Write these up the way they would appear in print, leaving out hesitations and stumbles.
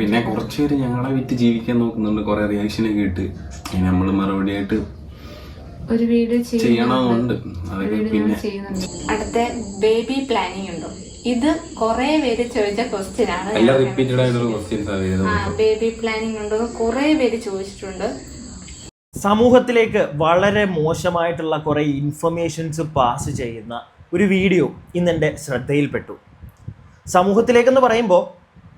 പിന്നെ കുറച്ച് പേര് ഞങ്ങളെ വിറ്റ് ജീവിക്കാൻ നോക്കുന്നുണ്ട്. കുറെ റിയാക്ഷനൊക്കെ ഇട്ട് നമ്മൾ മറുപടി ആയിട്ട് ഒരു വീഡിയോ ചെയ്യണമെന്നുണ്ട്. അതൊക്കെ പിന്നെ അടുത്ത ബേബി പ്ലാനിങ് ഉണ്ടോ? ഇത് കുറെ പേര് ചോദിച്ച ക്വസ്റ്റ്യൻ ആണ്. ബേബി പ്ലാനിങ് ഉണ്ടോ കുറെ പേര് ചോദിച്ചിട്ടുണ്ട്. സമൂഹത്തിലേക്ക് വളരെ മോശമായിട്ടുള്ള കുറേ ഇൻഫർമേഷൻസ് പാസ് ചെയ്യുന്ന ഒരു വീഡിയോ ഇന്നെൻ്റെ ശ്രദ്ധയിൽപ്പെട്ടു. സമൂഹത്തിലേക്കെന്ന് പറയുമ്പോൾ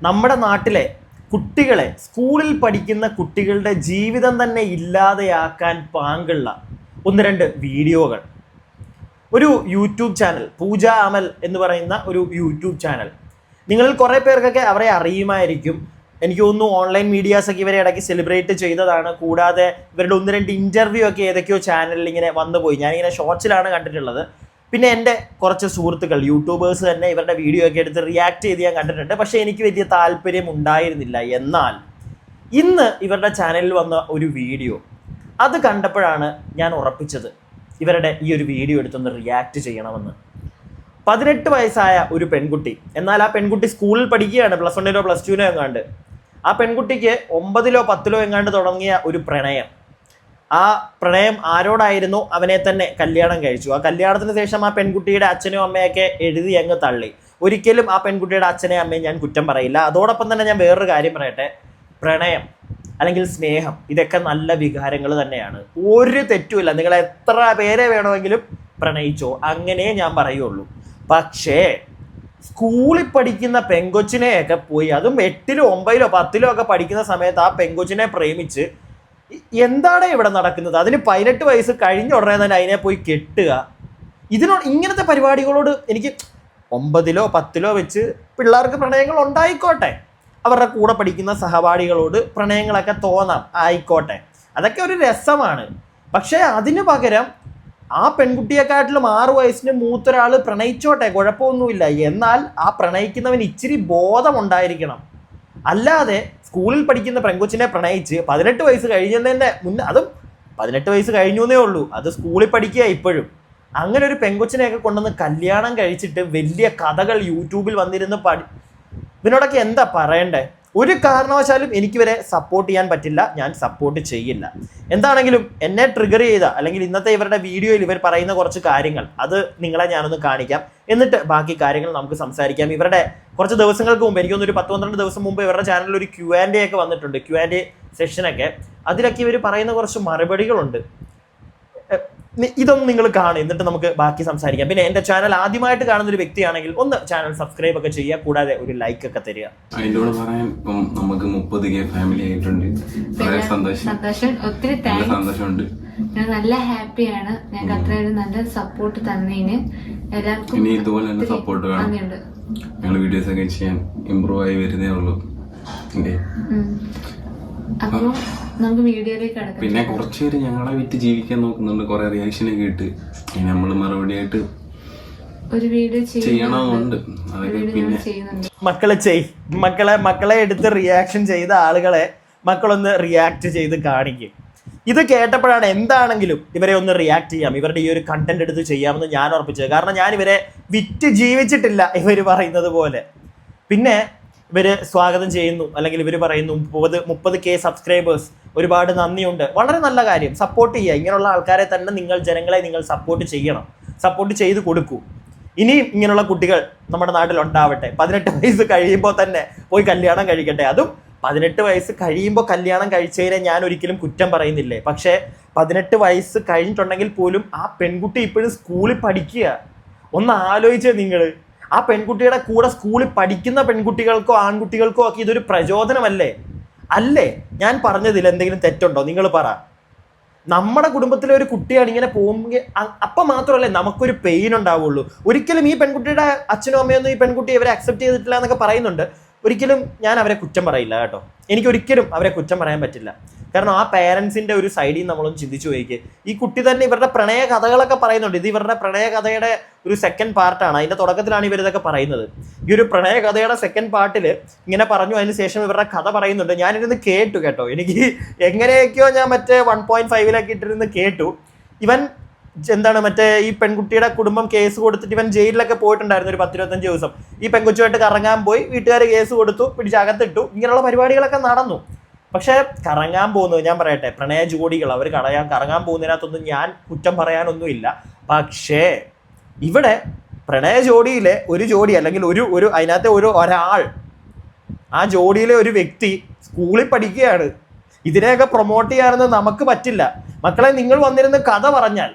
നമ്മുടെ നാട്ടിലെ കുട്ടികളെ, സ്കൂളിൽ പഠിക്കുന്ന കുട്ടികളുടെ ജീവിതം തന്നെ ഇല്ലാതെയാക്കാൻ പാങ്കുള്ള ഒന്ന് രണ്ട് വീഡിയോകൾ. ഒരു യൂട്യൂബ് ചാനൽ, പൂജ അമൽ എന്ന് പറയുന്ന ഒരു യൂട്യൂബ് ചാനൽ, നിങ്ങളിൽ കുറേ പേർക്കൊക്കെ അവരെ അറിയുമായിരിക്കും. എനിക്ക് തോന്നുന്നു ഓൺലൈൻ മീഡിയാസൊക്കെ ഇവരെ ഇടയ്ക്ക് സെലിബ്രേറ്റ് ചെയ്തതാണ്. കൂടാതെ ഇവരുടെ ഒന്ന് രണ്ട് ഇൻ്റർവ്യൂ ഒക്കെ ഏതൊക്കെയോ ചാനലിൽ ഇങ്ങനെ വന്നുപോയി. ഞാനിങ്ങനെ ഷോർട്സിലാണ് കണ്ടിട്ടുള്ളത്. പിന്നെ എൻ്റെ കുറച്ച് സുഹൃത്തുക്കൾ യൂട്യൂബേഴ്സ് തന്നെ ഇവരുടെ വീഡിയോ ഒക്കെ എടുത്ത് റിയാക്ട് ചെയ്ത് ഞാൻ കണ്ടിട്ടുണ്ട്. പക്ഷേ എനിക്ക് വലിയ താല്പര്യം ഉണ്ടായിരുന്നില്ല. എന്നാൽ ഇന്ന് ഇവരുടെ ചാനലിൽ വന്ന ഒരു വീഡിയോ, അത് കണ്ടപ്പോഴാണ് ഞാൻ ഉറപ്പിച്ചത് ഇവരുടെ ഈ ഒരു വീഡിയോ എടുത്തൊന്ന് റിയാക്ട് ചെയ്യണമെന്ന്. 18 വയസ്സായ ഒരു പെൺകുട്ടി, എന്നാൽ ആ പെൺകുട്ടി സ്കൂളിൽ പഠിക്കുകയാണ്, +1 +2 എങ്ങാണ്ട്. ആ പെൺകുട്ടിക്ക് 9 10 എങ്ങാണ്ട് തുടങ്ങിയ ഒരു പ്രണയം. ആ പ്രണയം ആരോടായിരുന്നു? അവനെ തന്നെ കല്യാണം കഴിച്ചു. ആ കല്യാണത്തിന് ശേഷം ആ പെൺകുട്ടിയുടെ അച്ഛനും അമ്മയൊക്കെ എഴുതി അങ്ങ് തള്ളി. ഒരിക്കലും ആ പെൺകുട്ടിയുടെ അച്ഛനെയും അമ്മയും ഞാൻ കുറ്റം പറയില്ല. അതോടൊപ്പം തന്നെ ഞാൻ വേറൊരു കാര്യം പറയട്ടെ. പ്രണയം അല്ലെങ്കിൽ സ്നേഹം, ഇതൊക്കെ നല്ല വികാരങ്ങൾ തന്നെയാണ്. ഒരു തെറ്റുമില്ല. നിങ്ങൾ എത്ര പേരെ വേണമെങ്കിലും പ്രണയിച്ചോ, അങ്ങനെ ഞാൻ പറയുള്ളൂ. പക്ഷേ സ്കൂളിൽ പഠിക്കുന്ന പെങ്കൊച്ചിനെയൊക്കെ പോയി, അതും 8 9 10 ഒക്കെ പഠിക്കുന്ന സമയത്ത് ആ പെങ്കൊച്ചിനെ പ്രേമിച്ച് എന്താണ് ഇവിടെ നടക്കുന്നത്? അതിന് 18 വയസ്സ് കഴിഞ്ഞ ഉടനെ തന്നെ അതിനെ പോയി കെട്ടുക. ഇങ്ങനത്തെ പരിപാടികളോട് എനിക്ക് 9 10 വെച്ച് പിള്ളേർക്ക് പ്രണയങ്ങൾ ഉണ്ടായിക്കോട്ടെ, അവരുടെ കൂടെ പഠിക്കുന്ന സഹപാഠികളോട് പ്രണയങ്ങളൊക്കെ തോന്നാം, ആയിക്കോട്ടെ, അതൊക്കെ ഒരു രസമാണ്. പക്ഷേ അതിന് പകരം ആ പെൺകുട്ടിയെക്കാട്ടിലും 6 വയസ്സിന് മൂത്തൊരാൾ പ്രണയിച്ചോട്ടെ, കുഴപ്പമൊന്നുമില്ല. എന്നാൽ ആ പ്രണയിക്കുന്നവൻ ഇച്ചിരി ബോധമുണ്ടായിരിക്കണം. അല്ലാതെ സ്കൂളിൽ പഠിക്കുന്ന പെൺകൊച്ചിനെ പ്രണയിച്ച് 18 വയസ്സ് കഴിഞ്ഞതിൻ്റെ മുന്നേ, അതും 18 വയസ്സ് കഴിഞ്ഞു എന്നേ ഉള്ളൂ, അത് സ്കൂളിൽ പഠിക്കുക ഇപ്പോഴും. അങ്ങനെ ഒരു പെൺകൊച്ചിനെയൊക്കെ കൊണ്ടുവന്ന് കല്യാണം കഴിച്ചിട്ട് വലിയ കഥകൾ യൂട്യൂബിൽ വന്നിരുന്ന് ഇതിനോടൊക്കെ എന്താ പറയണ്ടേ? ഒരു കാരണവശാലും എനിക്കിവരെ സപ്പോർട്ട് ചെയ്യാൻ പറ്റില്ല, ഞാൻ സപ്പോർട്ട് ചെയ്യില്ല. എന്താണെങ്കിലും എന്നെ ട്രിഗർ ചെയ്ത, അല്ലെങ്കിൽ ഇന്നത്തെ ഇവരുടെ വീഡിയോയിൽ ഇവർ പറയുന്ന കുറച്ച് കാര്യങ്ങൾ, അത് നിങ്ങളെ ഞാനൊന്ന് കാണിക്കാം. എന്നിട്ട് ബാക്കി കാര്യങ്ങൾ നമുക്ക് സംസാരിക്കാം. ഇവരുടെ കുറച്ച് ദിവസങ്ങൾക്ക് മുമ്പ്, എനിക്കൊന്നൊരു 10-12 ദിവസം മുമ്പ് ഇവരുടെ ചാനലിൽ ഒരു Q&A ഒക്കെ വന്നിട്ടുണ്ട്, Q&A സെഷനൊക്കെ. അതിലൊക്കെ ഇവർ പറയുന്ന കുറച്ച് മറുപടികളുണ്ട്. ഇതൊന്നും നിങ്ങൾ കാണും, എന്നിട്ട് നമുക്ക് ബാക്കി സംസാരിക്കാം. പിന്നെ എൻ്റെ ചാനൽ ആദ്യമായിട്ട് കാണുന്ന ഒരു വ്യക്തിയാണെങ്കിൽ ഒന്ന് ചാനൽ സബ്സ്ക്രൈബ് ഒക്കെ ചെയ്യുക, കൂടാതെ ഒരു ലൈക്ക് ഒക്കെ തരിക. അതിൻ്റെ കൂടെ പറയാൻ നമുക്ക് 30K ഫാമിലി ആയിട്ടുണ്ട്. വളരെ സന്തോഷം, ഒത്തിരി സന്തോഷമുണ്ട്. ഞാൻ നല്ല ഹാപ്പിയാണ്. ഞങ്ങൾക്ക് അത്രയും നല്ല സപ്പോർട്ട് തന്നതിന് എല്ലാവർക്കും ഇനി ഇതുപോലെ തന്നെ സപ്പോർട്ട് വേണം. ഞങ്ങൾ വീഡിയോസ് ഒക്കെ ചെയ്യാൻ ഇമ്പ്രൂവ് ആയി വരുന്നേ ഉള്ളൂ. അപ്പൊ നമുക്ക് വീഡിയോയിലേക്ക് കടക്കാം. പിന്നെ കുറച്ച് പേര് ഞങ്ങളെ വിറ്റ് ജീവിക്കാൻ നോക്കുന്നുണ്ട്. കുറെ റിയാക്ഷനൊക്കെ ഇട്ട് നമ്മൾ മറുപടി ആയിട്ട് ഒരു വീഡിയോ ചെയ്യണമെന്നുണ്ട്. അതൊക്കെ പിന്നെ മക്കളെ എടുത്ത് റിയാക്ഷൻ ചെയ്ത ആളുകളെ മക്കളൊന്ന് റിയാക്ട് ചെയ്ത് കാണിക്കും. ഇത് കേട്ടപ്പോഴാണ് എന്താണെങ്കിലും ഇവരെ ഒന്ന് റിയാക്ട് ചെയ്യാം, ഇവരുടെ ഈ ഒരു കണ്ടന്റ് എടുത്ത് ചെയ്യാമെന്ന് ഞാൻ ഉറപ്പിച്ചത്. കാരണം ഞാൻ ഇവരെ വിറ്റ് ജീവിച്ചിട്ടില്ല ഇവർ പറയുന്നത് പോലെ. പിന്നെ ഇവർ സ്വാഗതം ചെയ്യുന്നു, അല്ലെങ്കിൽ ഇവർ പറയുന്നു 30K സബ്സ്ക്രൈബേഴ്സ്, ഒരുപാട് നന്ദിയുണ്ട്, വളരെ നല്ല കാര്യം, സപ്പോർട്ട് ചെയ്യുക. ഇങ്ങനെയുള്ള ആൾക്കാരെ തന്നെ ജനങ്ങളെ നിങ്ങൾ സപ്പോർട്ട് ചെയ്യണം, സപ്പോർട്ട് ചെയ്ത് കൊടുക്കൂ. ഇനിയും ഇങ്ങനെയുള്ള കുട്ടികൾ നമ്മുടെ നാട്ടിൽ ഉണ്ടാവട്ടെ. 18 വയസ്സ് കഴിയുമ്പോൾ തന്നെ പോയി കല്യാണം കഴിക്കട്ടെ. അതും 18 വയസ്സ് കഴിയുമ്പോൾ കല്യാണം കഴിച്ചതിനെ ഞാൻ ഒരിക്കലും കുറ്റം പറയുന്നില്ലേ. പക്ഷേ 18 വയസ്സ് കഴിഞ്ഞിട്ടുണ്ടെങ്കിൽ പോലും ആ പെൺകുട്ടി ഇപ്പോഴും സ്കൂളിൽ പഠിക്കുക. ഒന്ന് ആലോചിച്ചേ നിങ്ങൾ. ആ പെൺകുട്ടിയുടെ കൂടെ സ്കൂളിൽ പഠിക്കുന്ന പെൺകുട്ടികൾക്കോ ആൺകുട്ടികൾക്കോ ഒക്കെ ഇതൊരു പ്രചോദനമല്ലേ? അല്ലേ? ഞാൻ പറഞ്ഞതിൽ എന്തെങ്കിലും തെറ്റുണ്ടോ? നിങ്ങൾ പറ. നമ്മുടെ കുടുംബത്തിലെ ഒരു കുട്ടിയാണ് ഇങ്ങനെ പോകുമ്പോൾ അപ്പം മാത്രമല്ലേ നമുക്കൊരു പെയിൻ ഉണ്ടാവുള്ളൂ. ഒരിക്കലും ഈ പെൺകുട്ടിയുടെ അച്ഛനും അമ്മയൊന്നും ഈ പെൺകുട്ടി ഇവരെ അക്സെപ്റ്റ് ചെയ്തിട്ടില്ല എന്നൊക്കെ പറയുന്നുണ്ട്. ഒരിക്കലും ഞാൻ അവരെ കുറ്റം പറയില്ല കേട്ടോ. എനിക്കൊരിക്കലും അവരെ കുറ്റം പറയാൻ പറ്റില്ല. കാരണം ആ പേരൻസിൻ്റെ ഒരു സൈഡിൽ നമ്മളൊന്ന് ചിന്തിച്ചു പോയിക്ക്. ഈ കുട്ടി തന്നെ ഇവരുടെ പ്രണയ കഥകളൊക്കെ പറയുന്നുണ്ട്. ഇത് ഇവരുടെ പ്രണയ കഥയുടെ ഒരു സെക്കൻഡ് പാർട്ടാണ്. അതിൻ്റെ തുടക്കത്തിലാണ് ഇവരിതൊക്കെ പറയുന്നത്. ഈ ഒരു പ്രണയ കഥയുടെ സെക്കൻഡ് പാർട്ടിൽ ഇങ്ങനെ പറഞ്ഞു, അതിന് ശേഷം ഇവരുടെ കഥ പറയുന്നുണ്ട്. ഞാനിരുന്ന് കേട്ടോ. എനിക്ക് എങ്ങനെയൊക്കെയോ ഞാൻ മറ്റേ 1.5 ഇട്ടിരുന്ന് കേട്ടു. ഇവൻ എന്താണ് മറ്റേ ഈ പെൺകുട്ടിയുടെ കുടുംബം കേസ് കൊടുത്തിട്ട് ഇവൻ ജയിലിലൊക്കെ പോയിട്ടുണ്ടായിരുന്നു ഒരു 10-25 ദിവസം. ഈ പെൺകുച്ചുമായിട്ട് കറങ്ങാൻ പോയി, വീട്ടുകാർ കേസ് കൊടുത്തു, പിടിച്ചകത്തിട്ടു. ഇങ്ങനെയുള്ള പരിപാടികളൊക്കെ നടന്നു. പക്ഷെ കറങ്ങാൻ പോകുന്നത്, ഞാൻ പറയട്ടെ, പ്രണയ ജോഡികൾ അവർ കറങ്ങാൻ പോകുന്നതിനകത്തൊന്നും ഞാൻ കുറ്റം പറയാനൊന്നുമില്ല. പക്ഷേ ഇവിടെ പ്രണയ ജോഡിയിലെ ഒരു ജോഡി അല്ലെങ്കിൽ ഒരു അതിനകത്തെ ഒരാൾ, ആ ജോഡിയിലെ ഒരു വ്യക്തി സ്കൂളിൽ പഠിക്കുകയാണ്. ഇതിനെയൊക്കെ പ്രൊമോട്ട് ചെയ്യാനൊന്നും നമുക്ക് പറ്റില്ല. മക്കളെ, നിങ്ങൾ വന്നിരുന്ന് കഥ പറഞ്ഞാൽ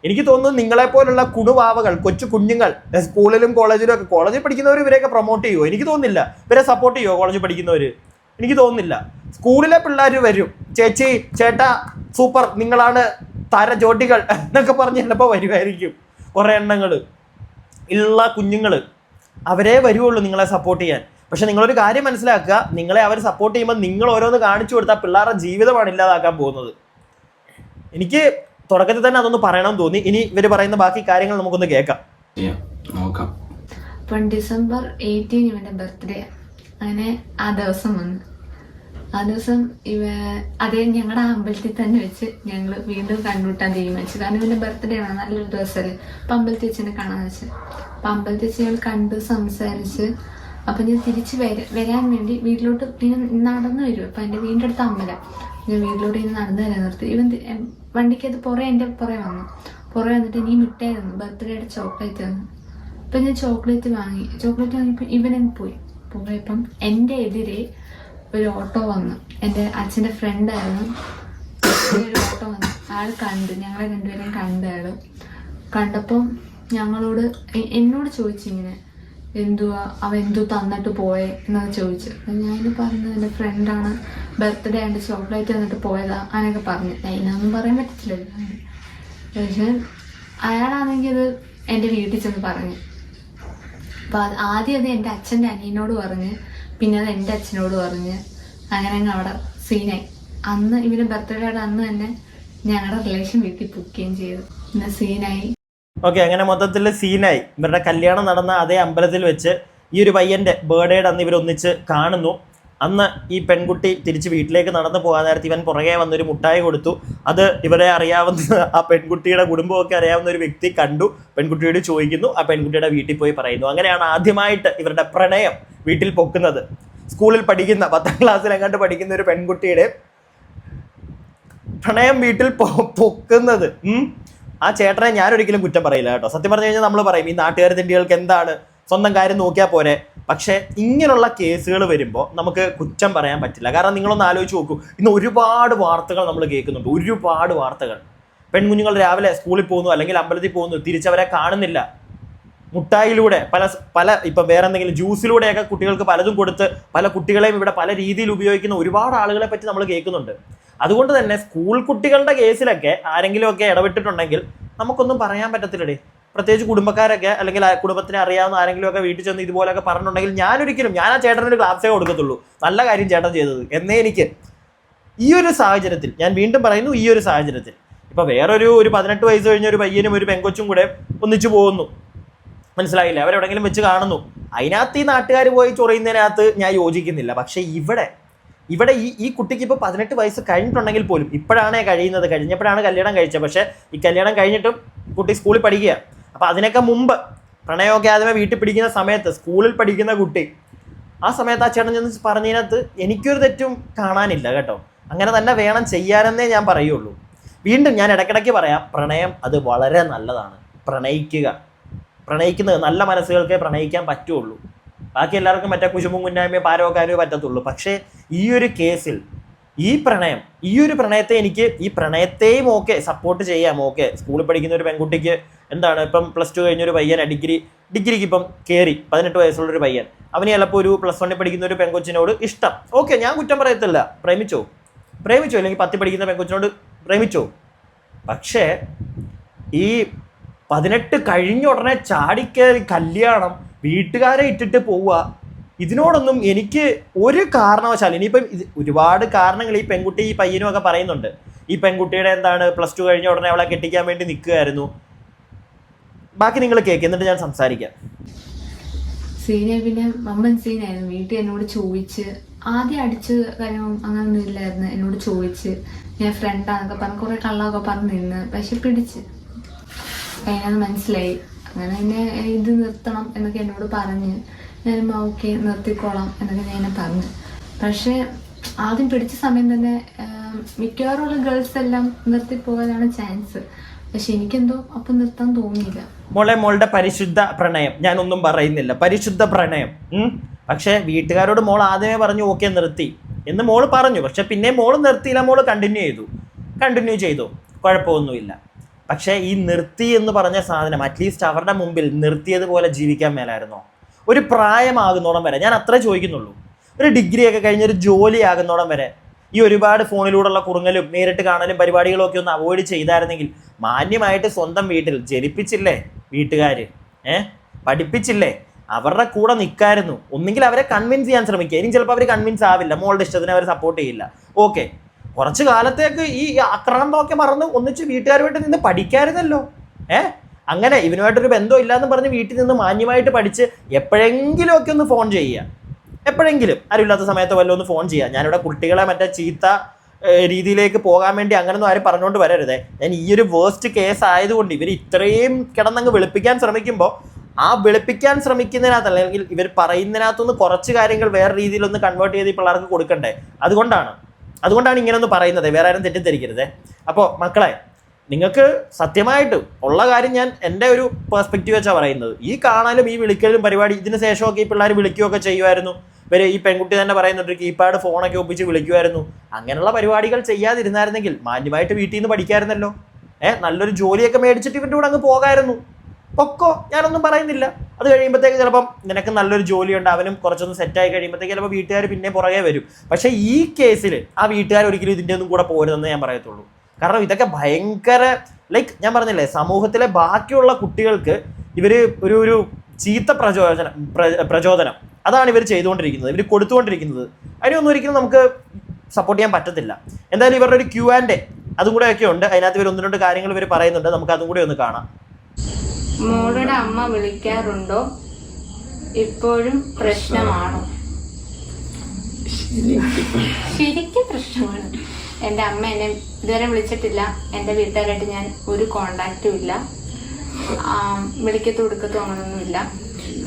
എനിക്ക് തോന്നുന്നു നിങ്ങളെപ്പോലുള്ള കുണുവാവകൾ, കൊച്ചു കുഞ്ഞുങ്ങൾ സ്കൂളിലും കോളേജിലും ഒക്കെ, കോളേജിൽ പഠിക്കുന്നവർ ഇവരെയൊക്കെ പ്രൊമോട്ട് ചെയ്യുമോ? എനിക്ക് തോന്നുന്നില്ല. ഇവരെ സപ്പോർട്ട് ചെയ്യുമോ കോളേജിൽ പഠിക്കുന്നവർ? എനിക്ക് തോന്നുന്നില്ല. സ്കൂളിലെ പിള്ളേർ വരും, ചേച്ചി ചേട്ടാ സൂപ്പർ, നിങ്ങളാണ് താര ജോഡികൾ എന്നൊക്കെ പറഞ്ഞ് ചിലപ്പോൾ വരുമായിരിക്കും. കുറേ എണ്ണങ്ങൾ ഉള്ള കുഞ്ഞുങ്ങൾ അവരെ വരുവുള്ളൂ നിങ്ങളെ സപ്പോർട്ട് ചെയ്യാൻ. പക്ഷെ നിങ്ങളൊരു കാര്യം മനസ്സിലാക്കുക, നിങ്ങളെ അവർ സപ്പോർട്ട് ചെയ്യുമ്പോൾ നിങ്ങൾ ഓരോന്ന് കാണിച്ചു കൊടുത്താൽ പിള്ളേരുടെ ജീവിതമാണ് ഇല്ലാതാക്കാൻ പോകുന്നത്. എനിക്ക് തുടക്കത്തിൽ തന്നെ അതൊന്ന് പറയണം തോന്നി. ഇനി ഇവർ പറയുന്ന ബാക്കി കാര്യങ്ങൾ നമുക്കൊന്ന് കേൾക്കാം. അപ്പം December 18 ഇവന്റെ ബർത്ത്ഡേ. അങ്ങനെ ആ ദിവസം വന്നു. ആ ദിവസം അതേ ഞങ്ങളുടെ അമ്പലത്തിൽ തന്നെ വെച്ച് ഞങ്ങൾ വീണ്ടും കണ്ടുമുട്ടാൻ തീരുമാനിച്ചു. കാരണം ഇവന്റെ ബർത്ത്ഡേ ആണ്, നല്ലൊരു ദിവസമല്ലേ. അപ്പം അമ്പലത്തിൽ വെച്ച് എന്നെ കാണാൻ വെച്ച്. അപ്പം അമ്പലത്തിൽ വെച്ച് ഞങ്ങൾ കണ്ട് സംസാരിച്ച്. അപ്പം ഞാൻ തിരിച്ച് വരാൻ വേണ്ടി വീട്ടിലോട്ട് ഇങ്ങനെ നടന്നു വരും. അപ്പം എൻ്റെ വീടിൻ്റെ അടുത്ത് അമ്പലം. ഞാൻ വീട്ടിലോട്ട് ഇങ്ങനെ നടന്നു വരാൻ നിർത്തി. ഇവൻ വണ്ടിക്കകത്ത് എൻ്റെ പുറകെ വന്നു. പുറകെ വന്നിട്ട് എനിക്ക് മിഠായി തന്നു, ബർത്ത്ഡേയുടെ ചോക്ലേറ്റ് തന്നു. അപ്പം ഞാൻ ചോക്ലേറ്റ് വാങ്ങിയപ്പോൾ ഇവനങ്ങ് പോയപ്പം എൻ്റെ എതിരെ ഒരു ഓട്ടോ വന്നു. എൻ്റെ അച്ഛൻ്റെ ഫ്രണ്ടായിരുന്നു. ഒരു ഓട്ടോ വന്നു. ആൾ കണ്ട്, ഞങ്ങളെ രണ്ടുപേരെയും കണ്ടായിരുന്നു. കണ്ടപ്പം എന്നോട് ചോദിച്ചിങ്ങനെ, അവൻ എന്തോ തന്നിട്ട് പോയെ എന്നൊക്കെ ചോദിച്ചു. അപ്പം ഞാൻ പറഞ്ഞു എൻ്റെ ഫ്രണ്ടാണ്, ബർത്ത്ഡേ ആയിട്ട് ചോക്ലേറ്റ് തന്നിട്ട് പോയതാ അങ്ങനെയൊക്കെ പറഞ്ഞു. അതിനൊന്നും പറയാൻ പറ്റത്തില്ലല്ലോ. പക്ഷെ അയാളാണെങ്കിൽ അത് എൻ്റെ വീട്ടിൽ ചെന്ന് പറഞ്ഞു. അപ്പം ആദ്യം അത് എൻ്റെ അച്ഛൻ്റെ അനിയനോട് പറഞ്ഞ്, പിന്നെ അത് എൻ്റെ അച്ഛനോട് പറഞ്ഞ്, അങ്ങനെ അങ്ങ് അവിടെ സീനായി. അന്ന് ഇവന് ബർത്ത്ഡേയുടെ അന്ന് തന്നെ ഞങ്ങളുടെ റിലേഷൻ വീട്ടിൽ ബുക്കുകയും ചെയ്തു. പിന്നെ സീനായി. ഓക്കെ, അങ്ങനെ മൊത്തത്തിൽ സീനായി. ഇവരുടെ കല്യാണം നടന്ന അതേ അമ്പലത്തിൽ വെച്ച് ഈ ഒരു പയ്യൻ്റെ ബർത്ത്ഡേയുടെ അന്ന് ഇവരൊന്നിച്ച് കാണുന്നു. അന്ന് ഈ പെൺകുട്ടി തിരിച്ച് വീട്ടിലേക്ക് നടന്നു പോകാൻ നേരത്ത് ഇവൻ പുറകെ വന്നൊരു മുട്ടായി കൊടുത്തു. അത് ഇവരെ അറിയാവുന്ന, ആ പെൺകുട്ടിയുടെ കുടുംബമൊക്കെ അറിയാവുന്ന ഒരു വ്യക്തി കണ്ടു. പെൺകുട്ടിയോട് ചോദിക്കുന്നു, ആ പെൺകുട്ടിയുടെ വീട്ടിൽ പോയി പറയുന്നു. അങ്ങനെയാണ് ആദ്യമായിട്ട് ഇവരുടെ പ്രണയം വീട്ടിൽ പൊക്കുന്നത്. സ്കൂളിൽ പഠിക്കുന്ന 10ാം ക്ലാസ്സിലെങ്ങാണ്ട് പഠിക്കുന്ന ഒരു പെൺകുട്ടിയുടെ പ്രണയം വീട്ടിൽ പൊക്കുന്നത്. ആ ചേട്ടനെ ഞാനൊരിക്കലും കുറ്റം പറയില്ല കേട്ടോ. സത്യം പറഞ്ഞു കഴിഞ്ഞാൽ നമ്മൾ പറയും ഈ നാട്ടുകാർ തിണ്ടികൾക്ക് എന്താണ്, സ്വന്തം കാര്യം നോക്കിയാൽ പോരെ. പക്ഷേ ഇങ്ങനെയുള്ള കേസുകൾ വരുമ്പോൾ നമുക്ക് കുറ്റം പറയാൻ പറ്റില്ല. കാരണം നിങ്ങളൊന്ന് ആലോചിച്ച് നോക്കൂ, ഇന്ന് ഒരുപാട് വാർത്തകൾ നമ്മൾ കേൾക്കുന്നുണ്ട്. ഒരുപാട് വാർത്തകൾ. പെൺകുഞ്ഞുങ്ങൾ രാവിലെ സ്കൂളിൽ പോകുന്നു, അല്ലെങ്കിൽ അമ്പലത്തിൽ പോകുന്നു, തിരിച്ചവരെ കാണുന്നില്ല. മുട്ടായിലൂടെ പല ഇപ്പം വേറെ എന്തെങ്കിലും ജ്യൂസിലൂടെയൊക്കെ കുട്ടികൾക്ക് പലതും കൊടുത്ത് പല കുട്ടികളെയും ഇവിടെ പല രീതിയിൽ ഉപയോഗിക്കുന്ന ഒരുപാട് ആളുകളെ പറ്റി നമ്മൾ കേൾക്കുന്നുണ്ട്. അതുകൊണ്ട് തന്നെ സ്കൂൾ കുട്ടികളുടെ കേസിലൊക്കെ ആരെങ്കിലുമൊക്കെ ഇടപെട്ടിട്ടുണ്ടെങ്കിൽ നമുക്കൊന്നും പറയാൻ പറ്റത്തില്ലടേ. പ്രത്യേകിച്ച് കുടുംബക്കാരൊക്കെ അല്ലെങ്കിൽ കുടുംബത്തിനെ അറിയാവുന്ന ആരെങ്കിലുമൊക്കെ വീട്ടിൽ ചെന്ന് ഇതുപോലെയൊക്കെ പറഞ്ഞിട്ടുണ്ടെങ്കിൽ ഞാൻ ആ ചേട്ടനൊരു ക്ലാസ്സേ കൊടുക്കത്തുള്ളൂ. നല്ല കാര്യം ചേട്ടൻ ചെയ്തത് എന്നേ എനിക്ക്. ഈ ഒരു സാഹചര്യത്തിൽ ഞാൻ വീണ്ടും പറയുന്നു, ഈ ഒരു സാഹചര്യത്തിൽ ഇപ്പം വേറൊരു 18 വയസ്സ് കഴിഞ്ഞ ഒരു പയ്യനും ഒരു പെങ്കൊച്ചും കൂടെ ഒന്നിച്ചു പോകുന്നു, മനസ്സിലായില്ലേ, അവരെവിടെങ്കിലും വെച്ച് കാണുന്നു. അതിനകത്ത് ഈ നാട്ടുകാർ പോയി ചൊറിയുന്നതിനകത്ത് ഞാൻ യോജിക്കുന്നില്ല. പക്ഷേ ഇവിടെ ഈ കുട്ടിക്ക് ഇപ്പോൾ 18 വയസ്സ് കഴിഞ്ഞിട്ടുണ്ടെങ്കിൽ പോലും ഇപ്പോഴാണ് കഴിഞ്ഞപ്പോഴാണ് കല്യാണം കഴിച്ചത്. പക്ഷേ ഈ കല്യാണം കഴിഞ്ഞിട്ടും കുട്ടി സ്കൂളിൽ പഠിക്കുക. അപ്പോൾ അതിനൊക്കെ മുമ്പ് പ്രണയമൊക്കെ ആദ്യമേ വീട്ടിൽ പിടിക്കുന്ന സമയത്ത് സ്കൂളിൽ പഠിക്കുന്ന കുട്ടി, ആ സമയത്ത് ആ ചേട്ടൻ ചെന്ന് പറഞ്ഞതിനകത്ത് എനിക്കൊരു തെറ്റും കാണാനില്ല കേട്ടോ. അങ്ങനെ തന്നെ വേണം ചെയ്യാനെന്നേ ഞാൻ പറയുള്ളൂ. വീണ്ടും ഞാൻ ഇടയ്ക്കിടയ്ക്ക് പറയാം, പ്രണയം അത് വളരെ നല്ലതാണ്. പ്രണയിക്കുന്നത് നല്ല മനസ്സുകൾക്കേ പ്രണയിക്കാൻ പറ്റുള്ളൂ. ബാക്കി എല്ലാവർക്കും മറ്റേ കുശുമ്പും കുന്നായ്മയും പാരവക്കാരോ പറ്റത്തുള്ളൂ. പക്ഷേ ഈ ഒരു കേസിൽ ഈ ഒരു പ്രണയത്തെ എനിക്ക് ഈ പ്രണയത്തെയും ഓക്കെ സപ്പോർട്ട് ചെയ്യാം. ഓക്കെ, സ്കൂളിൽ പഠിക്കുന്ന ഒരു പെൺകുട്ടിക്ക് എന്താണ് ഇപ്പം +2 കഴിഞ്ഞൊരു പയ്യൻ ഡിഗ്രിക്ക് ഇപ്പം കയറി 18 വയസ്സുള്ളൊരു പയ്യൻ, അവന് ചിലപ്പോൾ ഒരു +1 പഠിക്കുന്ന ഒരു പെൺകൊച്ചിനോട് ഇഷ്ടം. ഓക്കെ, ഞാൻ കുറ്റം പറയത്തില്ല. പ്രേമിച്ചോ അല്ലെങ്കിൽ 10 പഠിക്കുന്ന പെൺകൊച്ചിനോട് പ്രേമിച്ചോ. പക്ഷേ ഈ 18 കഴിഞ്ഞ ഉടനെ ചാടിക്കയറി കല്യാണം, വീട്ടുകാരെ ഇട്ടിട്ട് പോവുക, ഇതിനോടൊന്നും എനിക്ക് ഒരു കാരണവശാലും, ഇനിയിപ്പം ഒരുപാട് കാരണങ്ങൾ ഈ പെൺകുട്ടി ഈ പയ്യനും ഒക്കെ പറയുന്നുണ്ട്. ഈ പെൺകുട്ടിയുടെ എന്താണ് +2 കഴിഞ്ഞ ഉടനെ അവളെ കെട്ടിക്കാൻ വേണ്ടി നിൽക്കുകയായിരുന്നു. ബാക്കി നിങ്ങൾ കേൾക്ക്, എന്നിട്ട് ഞാൻ സംസാരിക്കാം. പിന്നെ വമ്പൻ സീനായിരുന്നു. വീട്ടിൽ എന്നോട് ചോദിച്ച്, ആദ്യം അടിച്ച് കാര്യവും അങ്ങനൊന്നും ഇല്ലായിരുന്നു. എന്നോട് ചോദിച്ച് ഞാൻ ഫ്രണ്ടാന്നൊക്കെ പറഞ്ഞ് കുറേ കള്ളമൊക്കെ പറഞ്ഞ് നിന്ന്. പക്ഷെ അതിനത് മനസ്സിലായി. അങ്ങനെ എന്നെ ഇത് നിർത്തണം എന്നൊക്കെ എന്നോട് പറഞ്ഞ് ഞാൻ ഓക്കെ നിർത്തിക്കോളാം എന്നൊക്കെ ഞാൻ പറഞ്ഞു. പക്ഷെ ആദ്യം പിടിച്ച സമയം തന്നെ മിക്കവാറുള്ള ഗേൾസ് എല്ലാം നിർത്തിപ്പോകാനാണ് ചാൻസ്. പക്ഷെ എനിക്കെന്തോ അപ്പം നിർത്താൻ തോന്നിയില്ല. മോളുടെ പരിശുദ്ധ പ്രണയം, ഞാനൊന്നും പറയുന്നില്ല, പരിശുദ്ധ പ്രണയം. പക്ഷെ വീട്ടുകാരോട് മോൾ ആദ്യമേ പറഞ്ഞു ഓക്കെ നിർത്തി എന്ന് മോള് പറഞ്ഞു. പക്ഷെ പിന്നെ മോള് നിർത്തിയില്ല, മോള് കണ്ടിന്യൂ ചെയ്തു, കുഴപ്പമൊന്നുമില്ല. പക്ഷേ ഈ നിർത്തി എന്ന് പറഞ്ഞ സാധനം അറ്റ്ലീസ്റ്റ് അവരുടെ മുമ്പിൽ നിർത്തിയതുപോലെ ജീവിക്കാൻ മേലായിരുന്നോ? ഒരു പ്രായമാകുന്നോളം വരെ, ഞാൻ അത്രേ ചോദിക്കുന്നുള്ളൂ. ഒരു ഡിഗ്രി ഒക്കെ കഴിഞ്ഞ് ഒരു ജോലി ആകുന്നോളം വരെ ഈ ഒരുപാട് ഫോണിലൂടെയുള്ള കുറുങ്ങലും നേരിട്ട് കാണലും പരിപാടികളും ഒക്കെ ഒന്ന് അവോയ്ഡ് ചെയ്തായിരുന്നെങ്കിൽ മാന്യമായിട്ട് സ്വന്തം വീട്ടിൽ ജനിപ്പിച്ചില്ലേ വീട്ടുകാർ, പഠിപ്പിച്ചില്ലേ, അവരുടെ കൂടെ നിൽക്കായിരുന്നു. ഒന്നെങ്കിൽ അവരെ കൺവിൻസ് ചെയ്യാൻ ശ്രമിക്കുക. ഇനി ചിലപ്പോൾ അവർ കൺവിൻസ് ആവില്ല, മോളുടെ ഇഷ്ടത്തിന് അവർ സപ്പോർട്ട് ചെയ്യില്ല. ഓക്കെ, കുറച്ച് കാലത്തേക്ക് ഈ ആക്രാന്തമൊക്കെ മറന്ന് ഒന്നിച്ച് വീട്ടുകാരുമായിട്ട് നിന്ന് പഠിക്കാമായിരുന്നല്ലോ. അങ്ങനെ ഇവനുമായിട്ടൊരു ബന്ധം ഇല്ലാന്ന് പറഞ്ഞ് വീട്ടിൽ നിന്ന് മാന്യമായിട്ട് പഠിച്ച് എപ്പോഴെങ്കിലും ഒക്കെ ഒന്ന് ഫോൺ ചെയ്യുക. എപ്പോഴെങ്കിലും ആരുമില്ലാത്ത സമയത്ത് വല്ലതും ഒന്ന് ഫോൺ ചെയ്യുക. ഞാനിവിടെ കുട്ടികളെ മറ്റേ ചീത്ത രീതിയിലേക്ക് പോകാൻ വേണ്ടി അങ്ങനൊന്നും ആരും പറഞ്ഞുകൊണ്ട് വരരുതേ. ഞാൻ ഈ ഒരു വേസ്റ്റ് കേസ് ആയതുകൊണ്ട് ഇവർ ഇത്രയും കിടന്നങ്ങ് വെളുപ്പിക്കാൻ ശ്രമിക്കുമ്പോൾ ആ വെളുപ്പിക്കാൻ ശ്രമിക്കുന്നതിനകത്ത് അല്ലെങ്കിൽ ഇവർ പറയുന്നതിനകത്തുനിന്ന് കുറച്ച് കാര്യങ്ങൾ വേറെ രീതിയിലൊന്ന് കൺവേർട്ട് ചെയ്ത് ഈ പിള്ളേർക്ക് കൊടുക്കണ്ടേ. അതുകൊണ്ടാണ് ഇങ്ങനെയൊന്ന് പറയുന്നത്. വേറെ ആരും തെറ്റിദ്ധരിക്കരുതേ. അപ്പോൾ മക്കളെ, നിങ്ങൾക്ക് സത്യമായിട്ട് ഉള്ള കാര്യം ഞാൻ എൻ്റെ ഒരു പെർസ്പെക്റ്റീവ് വെച്ചാണ് പറയുന്നത്. ഈ കാണാനും ഈ വിളിക്കലും പരിപാടി ഇതിന് ശേഷമൊക്കെ ഈ പിള്ളേർ വിളിക്കുകയൊക്കെ ചെയ്യുമായിരുന്നു. ഇവർ ഈ പെൺകുട്ടി തന്നെ പറയുന്നുണ്ട് കീപാഡ് ഫോണൊക്കെ ഒപ്പിച്ച് വിളിക്കുമായിരുന്നു. അങ്ങനെയുള്ള പരിപാടികൾ ചെയ്യാതിരുന്നായിരുന്നെങ്കിൽ മാന്യമായിട്ട് വീട്ടിൽ നിന്ന് പഠിക്കാമായിരുന്നല്ലോ. നല്ലൊരു ജോലിയൊക്കെ മേടിച്ചിട്ട് ഇവരുടെ കൂടെ അങ്ങ് പോകാമായിരുന്നു. പൊക്കോ, ഞാനൊന്നും പറയുന്നില്ല. അത് കഴിയുമ്പോഴത്തേക്ക് ചിലപ്പം നിനക്ക് നല്ലൊരു ജോലിയുണ്ട്, അവനും കുറച്ചൊന്ന് സെറ്റായി കഴിയുമ്പോഴത്തേക്ക് ചിലപ്പോൾ വീട്ടുകാർ പിന്നെ പുറകെ വരും. പക്ഷേ ഈ കേസിൽ ആ വീട്ടുകാർ ഒരിക്കലും ഇതിൻ്റെ ഒന്നും കൂടെ പോരുതെന്ന് ഞാൻ പറയത്തുള്ളൂ. കാരണം ഇതൊക്കെ ഭയങ്കര ഞാൻ പറഞ്ഞില്ലേ, സമൂഹത്തിലെ ബാക്കിയുള്ള കുട്ടികൾക്ക് ഇവർ ഒരു ചീത്ത പ്രചോദനം അതാണ് ഇവർ ചെയ്തുകൊണ്ടിരിക്കുന്നത്, ഇവർ കൊടുത്തുകൊണ്ടിരിക്കുന്നത്. അതിനൊന്നും ഒരിക്കലും നമുക്ക് സപ്പോർട്ട് ചെയ്യാൻ പറ്റത്തില്ല. എന്തായാലും ഇവരുടെ ഒരു Q&A അതും കൂടെ ഒക്കെ ഉണ്ട്. അതിനകത്ത് ഇവർ 1-2 കാര്യങ്ങൾ ഇവർ പറയുന്നുണ്ട്. നമുക്ക് അതും കൂടെ ഒന്ന് കാണാം. മോളുടെ അമ്മ വിളിക്കാറുണ്ടോ? ഇപ്പോഴും പ്രശ്നമാണോ? ശരിക്കും പ്രശ്നമാണ്. എൻ്റെ അമ്മ എന്നെ ഇതുവരെ വിളിച്ചിട്ടില്ല. എൻ്റെ വീട്ടുകാരായിട്ട് ഞാൻ ഒരു കോണ്ടാക്റ്റും ഇല്ല. വിളിക്കത്തും എടുക്കത്തും അങ്ങനൊന്നുമില്ല.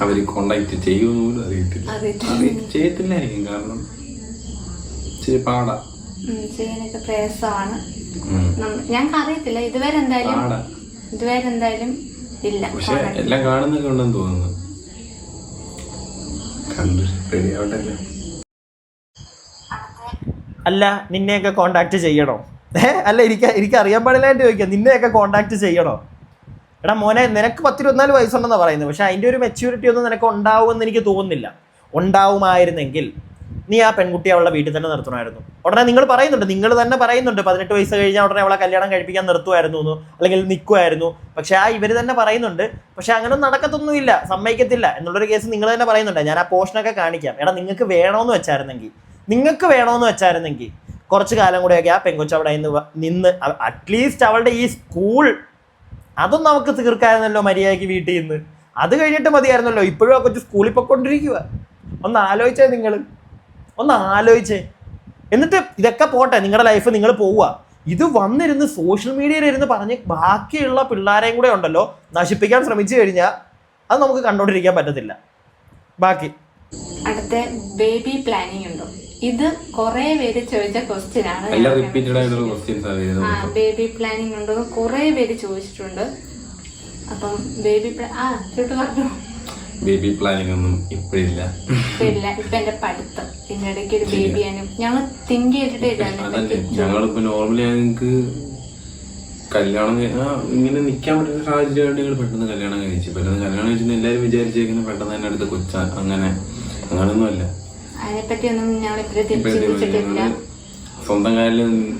അവര് കോണ്ടാക്ട് ചെയ്യുമെന്ന് ചെയ്യത്തില്ലായിരിക്കും. കാരണം ചെയ്യാനൊക്കെ പ്രയാസമാണ്. ഞങ്ങൾക്ക് അറിയത്തില്ല ഇതുവരെ എന്തായാലും ഇല്ല. പക്ഷെ എല്ലാം കാണുന്നൊക്കെ ഉണ്ടെന്ന് തോന്നുന്നു. റെഡിയാവട്ടല്ലേ. അല്ല, നിന്നെയൊക്കെ കോണ്ടാക്ട് ചെയ്യണോ? അല്ല, എനിക്ക് അറിയാൻ പാടില്ലായിട്ട് ചോദിക്കാം. നിന്നെയൊക്കെ കോണ്ടാക്ട് ചെയ്യണോ? എടാ മോനെ, നിനക്ക് 10-24 വയസ്സുണ്ടെന്നാണ് പറയുന്നത്. പക്ഷെ അതിൻ്റെ ഒരു മെച്യൂരിറ്റി ഒന്നും നിനക്ക് ഉണ്ടാവുമെന്ന് എനിക്ക് തോന്നുന്നില്ല. ഉണ്ടാവുമായിരുന്നെങ്കിൽ നീ ആ പെൺകുട്ടി അവളുടെ വീട്ടിൽ തന്നെ നിർത്തണമായിരുന്നു. ഉടനെ നിങ്ങൾ തന്നെ പറയുന്നുണ്ട് 18 വയസ്സ് കഴിഞ്ഞാൽ ഉടനെ അവളെ കല്യാണം കഴിപ്പിക്കാൻ നിർത്തുമായിരുന്നു എന്ന്, അല്ലെങ്കിൽ നിൽക്കുമായിരുന്നു. പക്ഷെ ഇവർ തന്നെ പറയുന്നുണ്ട് പക്ഷെ അങ്ങനെ നടക്കത്തൊന്നുമില്ല, സമ്മതിക്കത്തില്ല എന്നുള്ളൊരു കേസ് നിങ്ങൾ തന്നെ പറയുന്നുണ്ട്. ഞാൻ ആ പോർഷനൊക്കെ കാണിക്കാം. എടാ, നിങ്ങൾക്ക് വേണമെന്ന് വെച്ചായിരുന്നെങ്കിൽ കുറച്ച് കാലം കൂടെയൊക്കെ ആ പെൺകൊച്ച് അവിടെ നിന്ന് അറ്റ്ലീസ്റ്റ് അവളുടെ ഈ സ്കൂൾ അതൊന്നും നമുക്ക് തീർക്കായിരുന്നല്ലോ മര്യാദയ്ക്ക് വീട്ടിൽ നിന്ന്. അത് കഴിഞ്ഞിട്ട് മതിയായിരുന്നല്ലോ. ഇപ്പോഴും ആ കൊച്ചു സ്കൂളിൽ പൊയ്ക്കൊണ്ടിരിക്കുക. ഒന്ന് ആലോചിച്ചേ. എന്നിട്ട് ഇതൊക്കെ പോട്ടെ, നിങ്ങളുടെ ലൈഫ് നിങ്ങൾ പോവുക. ഇത് വന്നിരുന്ന് സോഷ്യൽ മീഡിയയിൽ ഇരുന്ന് പറഞ്ഞ് ബാക്കിയുള്ള പിള്ളേരെയും കൂടെ ഉണ്ടല്ലോ നശിപ്പിക്കാൻ ശ്രമിച്ചു കഴിഞ്ഞാൽ അത് നമുക്ക് കണ്ടോണ്ടിരിക്കാൻ പറ്റത്തില്ല. ബാക്കി അടുത്ത ബേബി പ്ലാനിങ് ഉണ്ടോ? ഇത് കുറെ പേര് ചോദിച്ച ക്വസ്റ്റ്യൻ ആണ്. ബേബി പ്ലാനിങ് ഉണ്ടോ കുറെ പേര് ചോദിച്ചിട്ടുണ്ട്. അപ്പം ബേബി പ്ലാനിങ് ഒന്നും ഇപ്പഴില്ല. ഇപ്പൊ എന്റെ പഠിത്തം പിന്നെ ഇടയ്ക്ക് ഒരു ബേബിയാണ് ഞങ്ങൾ തിങ്ക് ചെയ്തിട്ടില്ല. ഞങ്ങളിപ്പോ നോർമലി ഞങ്ങൾക്ക് കല്യാണം ഇങ്ങനെ നിക്കാൻ പറ്റുന്ന സാഹചര്യമായിട്ട് ഞങ്ങൾ പെട്ടെന്ന് കല്യാണം കഴിച്ചു. പെട്ടെന്ന് കല്യാണം കഴിച്ചെന്ന് എല്ലാവരും വിചാരിച്ചേക്കുന്നത് പെട്ടെന്ന് തന്നെ അടുത്ത് കൊച്ചാൻ അങ്ങനൊന്നും അല്ല. അതിനെപ്പറ്റി ഒന്നും ഞങ്ങൾ ചിന്തിച്ചിട്ടില്ല. സ്വന്തം കാലിൽ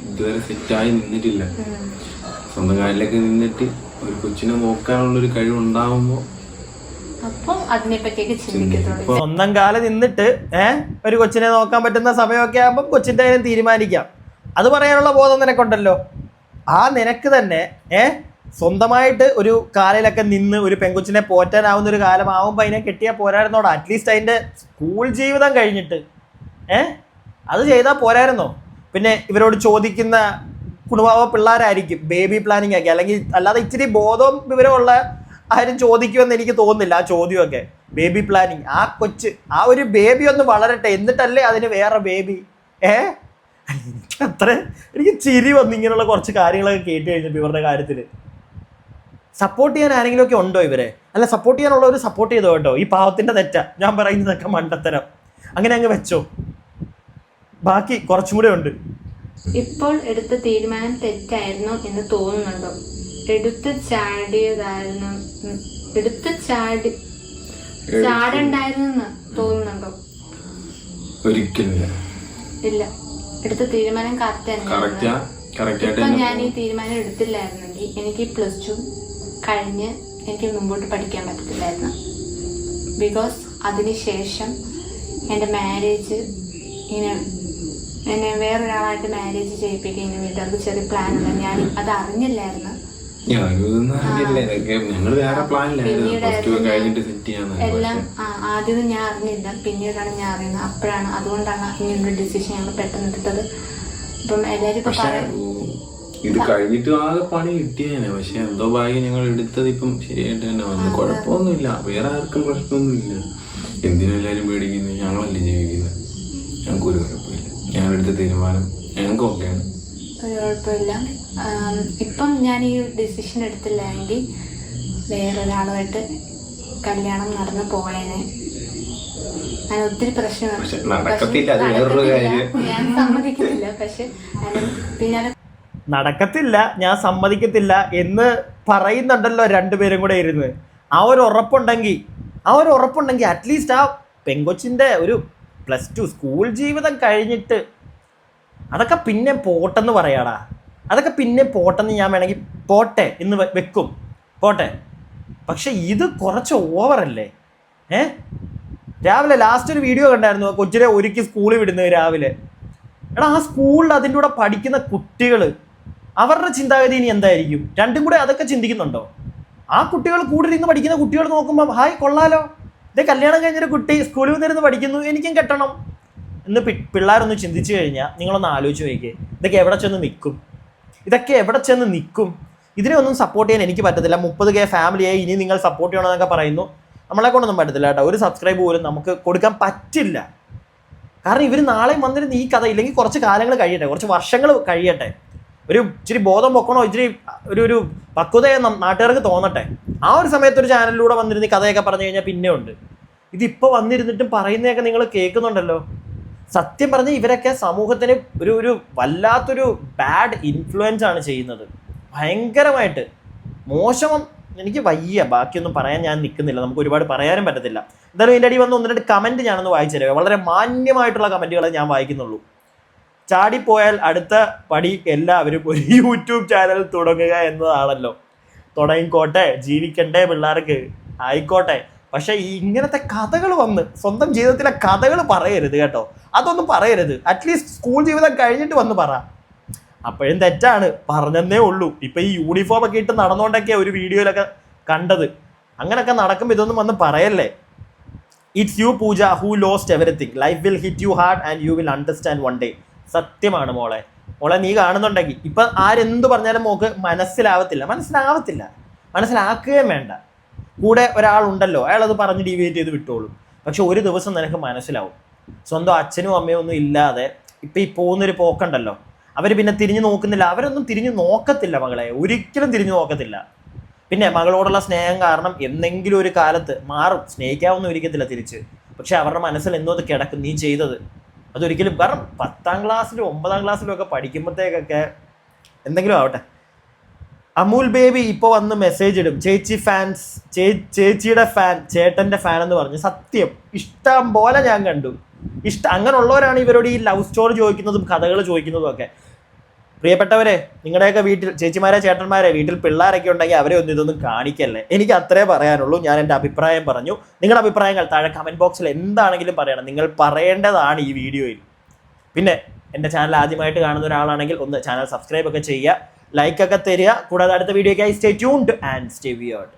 ഇതുവരെ സെറ്റായി നിന്നിട്ടില്ല. സ്വന്തം കാലിലേക്ക് നിന്നിട്ട് ഒരു കൊച്ചിനെ നോക്കാനുള്ളൊരു കഴിവുണ്ടാവുമ്പോ അപ്പം അതിനെപ്പറ്റിയൊക്കെ ചിന്തിക്കത്തുള്ളൂ. സ്വന്തം കാലം നിന്നിട്ട് ഒരു കൊച്ചിനെ നോക്കാൻ പറ്റുന്ന സമയമൊക്കെ ആകുമ്പോൾ കൊച്ചിന്റെ കാര്യം തീരുമാനിക്കാം. അത് പറയാനുള്ള ബോധം നിനക്കുണ്ടല്ലോ. ആ നിനക്ക് തന്നെ സ്വന്തമായിട്ട് ഒരു കാലിലൊക്കെ നിന്ന് ഒരു പെൺകൊച്ചിനെ പോറ്റാനാവുന്ന ഒരു കാലമാവുമ്പോൾ അതിനെ കെട്ടിയാൽ പോരായിരുന്നോടാ. അറ്റ്ലീസ്റ്റ് അതിൻ്റെ സ്കൂൾ ജീവിതം കഴിഞ്ഞിട്ട് അത് ചെയ്താൽ പോരായിരുന്നോ? പിന്നെ ഇവരോട് ചോദിക്കുന്ന കുടുംബ പിള്ളേരായിരിക്കും ബേബി പ്ലാനിങ് ഒക്കെ, അല്ലെങ്കിൽ അല്ലാതെ ഇച്ചിരി ബോധവും വിവരമുള്ള ആരും ചോദിക്കുമെന്ന് എനിക്ക് തോന്നുന്നില്ല ആ ചോദ്യമൊക്കെ. ബേബി പ്ലാനിങ്, ആ കൊച്ച്, ആ ഒരു ബേബി ഒന്ന് വളരട്ടെ എന്നിട്ടല്ലേ അതിന് വേറെ ബേബി. എനിക്ക് ചിരി വന്നു ഇങ്ങനെയുള്ള കുറച്ച് കാര്യങ്ങളൊക്കെ കേട്ട് കഴിഞ്ഞപ്പോൾ ഇവരുടെ കാര്യത്തിൽ. സപ്പോർട്ട് ചെയ്യാൻ ആരെങ്കിലും ഒക്കെ ഉണ്ടോ ഇവരെ? അല്ല, സപ്പോർട്ട് ചെയ്യാനുള്ളവർ സപ്പോർട്ട് ചെയ്തോ കേട്ടോ. ഈ പാവത്തിന്റെ തെറ്റാ ഞാൻ പറയുന്നതൊക്കെ, മണ്ടത്തരം. അങ്ങനെ അങ്ങ് വെച്ചോ. ബാക്കി കുറച്ചും കൂടെ ഉണ്ട്. ഇപ്പോൾ എടുത്ത തീരുമാനം തെറ്റായിരുന്നു എന്ന് തോന്നുന്നുണ്ടോ? ചാടണ്ടായിരുന്നു തോന്നുന്നുണ്ടോ? ഒരിക്കലും ഇല്ല. എടുത്ത തീരുമാനം കറക്റ്റ്. ഇപ്പൊ ഞാൻ ഈ തീരുമാനം എടുത്തില്ലായിരുന്നെങ്കിൽ എനിക്ക് +2 കഴിഞ്ഞ് എനിക്ക് മുമ്പോട്ട് പഠിക്കാൻ പറ്റത്തില്ലായിരുന്നു. ബിക്കോസ് അതിനുശേഷം എൻ്റെ മാരേജ് എന്നെ വേറൊരാളായിട്ട് മാരേജ് ചെയ്യിപ്പിക്കുക, ഇങ്ങനെ വീട്ടുകാർക്ക് ചെറിയ പ്ലാനുള്ള, ഞാൻ അത് അറിഞ്ഞില്ലായിരുന്നു. എല്ലാം ആദ്യം ഞാൻ അറിഞ്ഞില്ല, പിന്നീടാണ് ഞാൻ അറിയുന്നത്. അപ്പോഴാണ്, അതുകൊണ്ടാണ് ഇങ്ങനൊരു ഡിസിഷൻ ഞങ്ങൾ പെട്ടെന്ന് എടുത്തത്. ഇപ്പം എല്ലാവരും ഇപ്പൊ ഇത് കഴിഞ്ഞിട്ട് ആകെ പണി കിട്ടിയേനെ. പക്ഷെ എന്തോ ഭാഗ്യം ഞങ്ങൾ എടുത്തത് ഇപ്പം ശരിയായിട്ട് തന്നെ വന്നു. കുഴപ്പമൊന്നുമില്ല, വേറെ ആർക്കും പ്രശ്നമൊന്നുമില്ല. എന്തിനും എല്ലാവരും പേടിക്കുന്നത്? ഞങ്ങളല്ലേ ജീവിക്കുന്നത്, ഞങ്ങൾക്ക് ഒരു കുഴപ്പമില്ല. ഞങ്ങളെടുത്ത തീരുമാനം ഞങ്ങൾക്ക് ഓക്കെയാണ്, ഒരു കുഴപ്പമില്ല. ഇപ്പം ഞാൻ ഈ ഡിസിഷൻ എടുത്തില്ലെങ്കിൽ വേറൊരാളുമായിട്ട് കല്യാണം നടന്നു പോയേനെ. ഞാൻ ഒത്തിരി പ്രശ്നം ഞാൻ സമ്മതിക്കുന്നില്ല. പക്ഷെ പിന്നാലെ നടക്കത്തില്ല, ഞാൻ സമ്മതിക്കത്തില്ല എന്ന് പറയുന്നുണ്ടല്ലോ രണ്ടുപേരും കൂടെ ഇരുന്ന്. ആ ഒരു ഉറപ്പുണ്ടെങ്കിൽ അറ്റ്ലീസ്റ്റ് ആ പെങ്കൊച്ചിൻ്റെ ഒരു +2 സ്കൂൾ ജീവിതം കഴിഞ്ഞിട്ട് അതൊക്കെ പിന്നെ പോട്ടെന്ന് പറയാടാ. അതൊക്കെ പിന്നെ പോട്ടെന്ന് ഞാൻ വേണമെങ്കിൽ പോട്ടെ എന്ന് വെക്കും, പോട്ടെ. പക്ഷെ ഇത് കുറച്ച് ഓവറല്ലേ? രാവിലെ ലാസ്റ്റ് ഒരു വീഡിയോ കണ്ടായിരുന്നു, കൊച്ചിനെ ഒരുക്കി സ്കൂളിൽ വിടുന്നത് രാവിലെ. എടാ, ആ സ്കൂളിൽ അതിൻ്റെ കൂടെ പഠിക്കുന്ന കുട്ടികൾ, അവരുടെ ചിന്താഗതി ഇനി എന്തായിരിക്കും? രണ്ടും കൂടെ അതൊക്കെ ചിന്തിക്കുന്നുണ്ടോ? ആ കുട്ടികൾ കൂടെ ഇരുന്ന് പഠിക്കുന്ന കുട്ടികൾ നോക്കുമ്പോൾ ഹായ് കൊള്ളാലോ, ഇതേ കല്യാണം കഴിഞ്ഞൊരു കുട്ടി സ്കൂളിൽ വന്നിരുന്ന് പഠിക്കുന്നു, എനിക്കും കെട്ടണം എന്ന് പിള്ളേരൊന്ന് ചിന്തിച്ചു കഴിഞ്ഞാൽ നിങ്ങളൊന്ന് ആലോചിച്ച് നോക്കിയേ, ഇതൊക്കെ എവിടെ ചെന്ന് നിൽക്കും? ഇതിനെ ഒന്നും സപ്പോർട്ട് ചെയ്യാൻ എനിക്ക് പറ്റത്തില്ല. 30K ഫാമിലിയായി ഇനി നിങ്ങൾ സപ്പോർട്ട് ചെയ്യണമെന്നൊക്കെ പറയുന്നു. നമ്മളെ കൊണ്ടൊന്നും പറ്റത്തില്ല കേട്ടോ. ഒരു സബ്സ്ക്രൈബ് പോലും നമുക്ക് കൊടുക്കാൻ പറ്റില്ല. കാരണം ഇവർ നാളെയും വന്നിരുന്ന് ഈ കഥ, ഇല്ലെങ്കിൽ കുറച്ച് കാലങ്ങൾ കഴിയട്ടെ, കുറച്ച് വർഷങ്ങൾ കഴിയട്ടെ, ഒരു ഇച്ചിരി ബോധം പൊക്കണോ, ഇച്ചിരി ഒരു പക്വതയെ നാട്ടുകാർക്ക് തോന്നട്ടെ. ആ ഒരു സമയത്ത് ഒരു ചാനലിലൂടെ വന്നിരുന്ന് കഥയൊക്കെ പറഞ്ഞു കഴിഞ്ഞാൽ പിന്നെ ഉണ്ട്. ഇതിപ്പോൾ വന്നിരുന്നിട്ടും പറയുന്നതൊക്കെ നിങ്ങൾ കേൾക്കുന്നുണ്ടല്ലോ. സത്യം പറഞ്ഞാൽ ഇവരൊക്കെ സമൂഹത്തിന് ഒരു വല്ലാത്തൊരു ബാഡ് ഇൻഫ്ലുവൻസ് ആണ് ചെയ്യുന്നത്. ഭയങ്കരമായിട്ട് മോശം. എനിക്ക് വയ്യ, ബാക്കിയൊന്നും പറയാൻ ഞാൻ നിൽക്കുന്നില്ല, നമുക്ക് ഒരുപാട് പറയാനും പറ്റത്തില്ല. എന്തായാലും ഇതിൻ്റെ അടി വന്ന് 1-2 കമൻറ്റ് ഞാനൊന്ന് വായിച്ചു തരാം. വളരെ മാന്യമായിട്ടുള്ള കമൻറ്റുകളെ ഞാൻ വായിക്കുന്നുള്ളൂ. ചാടിപ്പോയാൽ അടുത്ത പടി എല്ലാവരും ഒരു യൂട്യൂബ് ചാനൽ തുടങ്ങുക എന്നതാണല്ലോ. തുടങ്ങിക്കോട്ടെ, ജീവിക്കണ്ടേ പിള്ളേർക്ക്, ആയിക്കോട്ടെ. പക്ഷെ ഇങ്ങനത്തെ കഥകൾ വന്ന് സ്വന്തം ജീവിതത്തിലെ കഥകൾ പറയരുത് കേട്ടോ. അതൊന്നും പറയരുത്. അറ്റ്ലീസ്റ്റ് സ്കൂൾ ജീവിതം കഴിഞ്ഞിട്ട് വന്ന് പറ. അപ്പോഴും തെറ്റാണ്, പറഞ്ഞതേ ഉള്ളൂ. ഇപ്പം ഈ യൂണിഫോം ഒക്കെ ഇട്ട് നടന്നുകൊണ്ടൊക്കെ ഒരു വീഡിയോയിലൊക്കെ കണ്ടത്. അങ്ങനെയൊക്കെ നടക്കുമ്പോൾ ഇതൊന്നും വന്ന് പറയല്ലേ. It's you Pooja who lost everything. Life will hit you hard and you will understand one day. സത്യമാണ് മോളെ. നീ കാണുന്നുണ്ടെങ്കിൽ ഇപ്പം ആരെന്ത് പറഞ്ഞാലും മോക്ക് മനസ്സിലാക്കുകയും വേണ്ട. കൂടെ ഒരാളുണ്ടല്ലോ, അയാളത് പറഞ്ഞ് ഡീവിയേറ്റ് ചെയ്ത് വിട്ടോളും. പക്ഷെ ഒരു ദിവസം നിനക്ക് മനസ്സിലാവും. സ്വന്തം അച്ഛനും അമ്മയും ഒന്നും ഇല്ലാതെ ഇപ്പം ഈ പോകുന്നൊരു പോക്കുണ്ടല്ലോ, അവർ പിന്നെ തിരിഞ്ഞു നോക്കുന്നില്ല. അവരൊന്നും തിരിഞ്ഞു നോക്കത്തില്ല മകളെ, ഒരിക്കലും തിരിഞ്ഞു നോക്കത്തില്ല. പിന്നെ മകളോടുള്ള സ്നേഹം കാരണം എന്തെങ്കിലും ഒരു കാലത്ത് മാറും, സ്നേഹിക്കാവൊന്നും ഇരിക്കത്തില്ല തിരിച്ച്. പക്ഷെ അവരുടെ മനസ്സിൽ എന്തോ അത് കിടക്കും നീ ചെയ്തത്. അതൊരിക്കലും, കാരണം 10ാം ക്ലാസ്സിലും 9ാം ക്ലാസ്സിലും ഒക്കെ പഠിക്കുമ്പോഴത്തേക്കൊക്കെ എന്തെങ്കിലും ആവട്ടെ. അമൂൽ ബേബി ഇപ്പോൾ വന്ന് മെസ്സേജ് ഇടും, ചേച്ചിയുടെ ഫാൻ, ചേട്ടൻ്റെ ഫാൻ എന്ന് പറഞ്ഞ്. സത്യം, ഇഷ്ടം പോലെ ഞാൻ കണ്ടു. അങ്ങനെയുള്ളവരാണ് ഇവരോട് ഈ ലവ് സ്റ്റോറി ചോദിക്കുന്നതും കഥകൾ ചോദിക്കുന്നതും ഒക്കെ. പ്രിയപ്പെട്ടവരെ, നിങ്ങളുടെയൊക്കെ വീട്ടിൽ ചേച്ചിമാരെ ചേട്ടന്മാരെ വീട്ടിൽ പിള്ളേരൊക്കെ ഉണ്ടെങ്കിൽ അവരെ ഒന്നും ഇതൊന്നും കാണിക്കല്ലേ. എനിക്ക് അത്രേ പറയാനുള്ളൂ. ഞാൻ എൻ്റെ അഭിപ്രായം പറഞ്ഞു. നിങ്ങളുടെ അഭിപ്രായങ്ങൾ താഴെ കമൻറ്റ് ബോക്സിൽ എന്താണെങ്കിലും പറയണം. നിങ്ങൾ പറയേണ്ടതാണ് ഈ വീഡിയോയിൽ. പിന്നെ എൻ്റെ ചാനൽ ആദ്യമായിട്ട് കാണുന്ന ഒരാളാണെങ്കിൽ ഒന്ന് ചാനൽ സബ്സ്ക്രൈബ് ഒക്കെ ചെയ്യുക, ലൈക്ക് ഒക്കെ തരിക. കൂടാതെ അടുത്ത വീഡിയോയ്ക്കായി stay tuned and stay weird.